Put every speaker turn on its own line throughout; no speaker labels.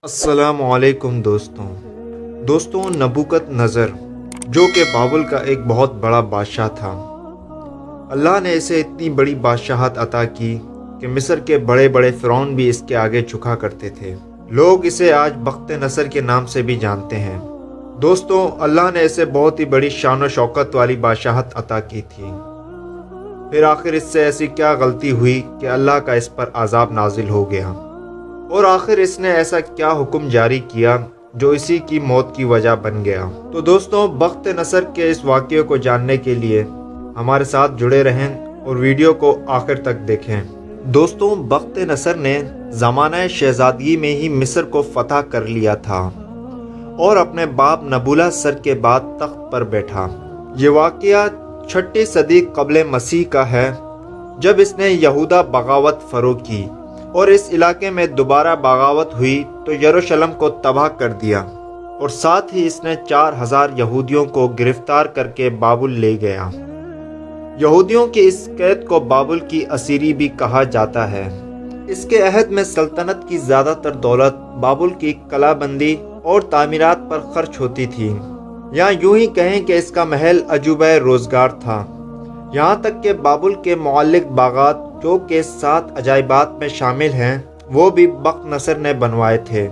السلام علیکم دوستوں نبوکت نظر جو کہ بابل کا ایک بہت بڑا بادشاہ تھا۔ اللہ نے اسے اتنی بڑی بادشاہت عطا کی کہ مصر کے بڑے بڑے فرعون بھی اس کے آگے جھکا کرتے تھے۔ لوگ اسے آج بخت نصر کے نام سے بھی جانتے ہیں۔ دوستوں اللہ نے اسے بہت ہی بڑی شان و شوکت والی بادشاہت عطا کی تھی، پھر آخر اس سے ایسی کیا غلطی ہوئی کہ اللہ کا اس پر عذاب نازل ہو گیا، اور آخر اس نے ایسا کیا حکم جاری کیا جو اسی کی موت کی وجہ بن گیا۔ تو دوستوں بخت نصر کے اس واقعے کو جاننے کے لیے ہمارے ساتھ جڑے رہیں اور ویڈیو کو آخر تک دیکھیں۔ دوستوں بخت نصر نے زمانہ شہزادگی میں ہی مصر کو فتح کر لیا تھا اور اپنے باپ نبولا سر کے بعد تخت پر بیٹھا۔ یہ واقعہ 6 صدی قبل مسیح کا ہے، جب اس نے یہودہ بغاوت فروغ کی اور اس علاقے میں دوبارہ بغاوت ہوئی تو یروشلم کو تباہ کر دیا، اور ساتھ ہی اس نے 4000 یہودیوں کو گرفتار کر کے بابل لے گیا۔ یہودیوں کی اس قید کو بابل کی اسیری بھی کہا جاتا ہے۔ اس کے عہد میں سلطنت کی زیادہ تر دولت بابل کی قلعہ بندی اور تعمیرات پر خرچ ہوتی تھی، یا یوں ہی کہیں کہ اس کا محل عجوبہ روزگار تھا۔ یہاں تک کہ بابل کے معلق باغات جو کہ 7 عجائبات میں شامل ہیں وہ بھی بخت نصر نے بنوائے تھے۔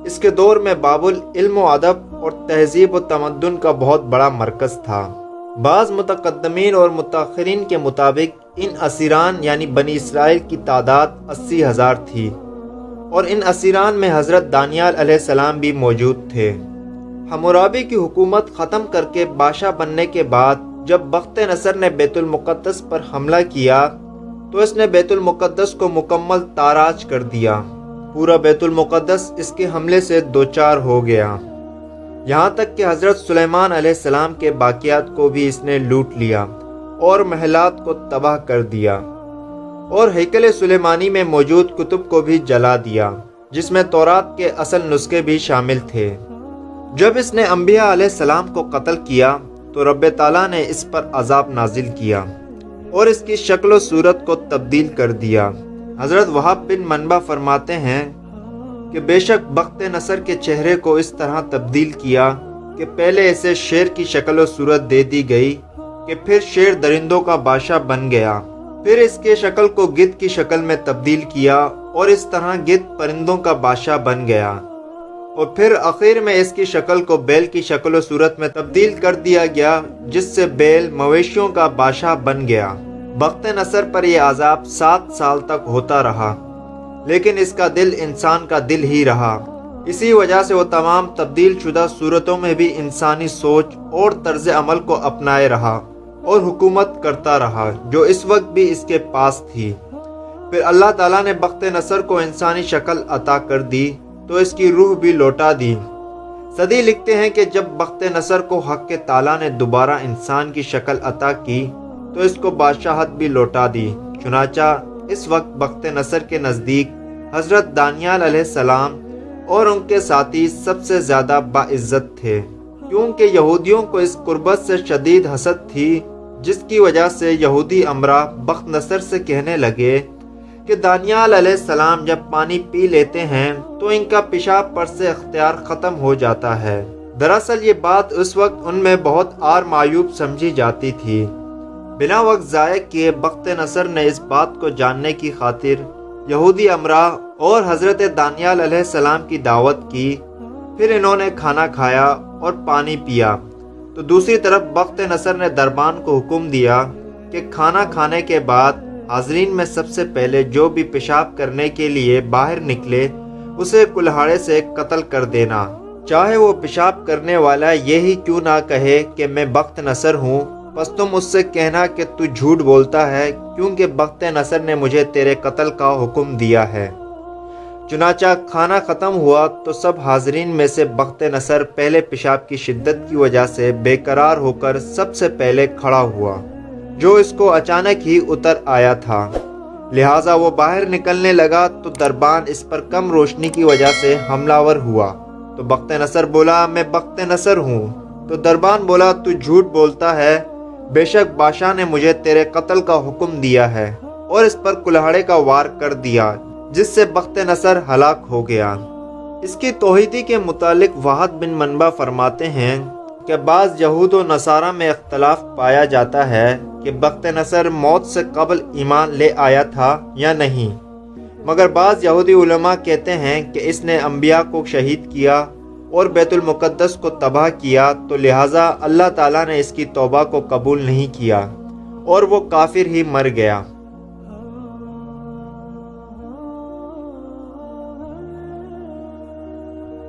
اس کے دور میں بابل علم و ادب اور تہذیب و تمدن کا بہت بڑا مرکز تھا۔ بعض متقدمین اور متاخرین کے مطابق ان اسیران یعنی بنی اسرائیل کی تعداد 80,000 تھی، اور ان اسیران میں حضرت دانیال علیہ السلام بھی موجود تھے۔ حمورابی کی حکومت ختم کر کے بادشاہ بننے کے بعد جب بخت نصر نے بیت المقدس پر حملہ کیا تو اس نے بیت المقدس کو مکمل تاراج کر دیا۔ پورا بیت المقدس اس کے حملے سے دوچار ہو گیا، یہاں تک کہ حضرت سلیمان علیہ السلام کے باقیات کو بھی اس نے لوٹ لیا اور محلات کو تباہ کر دیا، اور ہیکل سلیمانی میں موجود کتب کو بھی جلا دیا جس میں تورات کے اصل نسخے بھی شامل تھے۔ جب اس نے انبیاء علیہ السلام کو قتل کیا تو رب تعالیٰ نے اس پر عذاب نازل کیا اور اس کی شکل و صورت کو تبدیل کر دیا۔ حضرت وہاب بن منبع فرماتے ہیں کہ بے شک بخت نصر کے چہرے کو اس طرح تبدیل کیا کہ پہلے اسے شیر کی شکل و صورت دے دی گئی کہ پھر شیر درندوں کا بادشاہ بن گیا، پھر اس کے شکل کو گدھ کی شکل میں تبدیل کیا اور اس طرح گدھ پرندوں کا بادشاہ بن گیا، اور پھر آخر میں اس کی شکل کو بیل کی شکل و صورت میں تبدیل کر دیا گیا جس سے بیل مویشیوں کا بادشاہ بن گیا۔ بخت نصر پر یہ عذاب 7 سال تک ہوتا رہا، لیکن اس کا دل انسان کا دل ہی رہا۔ اسی وجہ سے وہ تمام تبدیل شدہ صورتوں میں بھی انسانی سوچ اور طرز عمل کو اپنائے رہا اور حکومت کرتا رہا جو اس وقت بھی اس کے پاس تھی۔ پھر اللہ تعالیٰ نے بخت نصر کو انسانی شکل عطا کر دی تو اس کی روح بھی لوٹا دی۔ صدی لکھتے ہیں کہ جب بخت نصر کو حق تعالیٰ نے دوبارہ انسان کی شکل عطا کی تو اس کو بادشاہت بھی لوٹا دی۔ چنانچہ اس وقت بخت نصر کے نزدیک حضرت دانیال علیہ السلام اور ان کے ساتھی سب سے زیادہ باعزت تھے، کیونکہ یہودیوں کو اس قربت سے شدید حسد تھی، جس کی وجہ سے یہودی امراء بخت نصر سے کہنے لگے کہ دانیال علیہ السلام جب پانی پی لیتے ہیں تو ان کا پیشاب پر سے اختیار ختم ہو جاتا ہے۔ دراصل یہ بات اس وقت ان میں بہت آر معیوب سمجھی جاتی تھی۔ بنا وقت ضائع کیے بخت نصر نے اس بات کو جاننے کی خاطر یہودی امراء اور حضرت دانیال علیہ السلام کی دعوت کی۔ پھر انہوں نے کھانا کھایا اور پانی پیا تو دوسری طرف بخت نصر نے دربان کو حکم دیا کہ کھانا کھانے کے بعد حاضرین میں سب سے پہلے جو بھی پیشاب کرنے کے لیے باہر نکلے اسے کلہاڑے سے قتل کر دینا، چاہے وہ پیشاب کرنے والا یہی کیوں نہ کہے کہ میں بخت نصر ہوں، بس تم اس سے کہنا کہ تو جھوٹ بولتا ہے کیونکہ بخت نصر نے مجھے تیرے قتل کا حکم دیا ہے۔ چنانچہ کھانا ختم ہوا تو سب حاضرین میں سے بخت نصر پہلے پیشاب کی شدت کی وجہ سے بے قرار ہو کر سب سے پہلے کھڑا ہوا، جو اس کو اچانک ہی اتر آیا تھا، لہٰذا وہ باہر نکلنے لگا تو دربان اس پر کم روشنی کی وجہ سے حملہ ور ہوا۔ تو بخت نصر بولا میں بخت نصر ہوں، تو دربان بولا تو جھوٹ بولتا ہے، بے شک بادشاہ نے مجھے تیرے قتل کا حکم دیا ہے، اور اس پر کلہاڑے کا وار کر دیا جس سے بخت نصر ہلاک ہو گیا۔ اس کی توحیدی کے متعلق وحد بن منبع فرماتے ہیں کہ بعض یہود و نصارہ میں اختلاف پایا جاتا ہے کہ بخت نصر موت سے قبل ایمان لے آیا تھا یا نہیں، مگر بعض یہودی علماء کہتے ہیں کہ اس نے انبیاء کو شہید کیا اور بیت المقدس کو تباہ کیا، تو لہٰذا اللہ تعالیٰ نے اس کی توبہ کو قبول نہیں کیا اور وہ کافر ہی مر گیا۔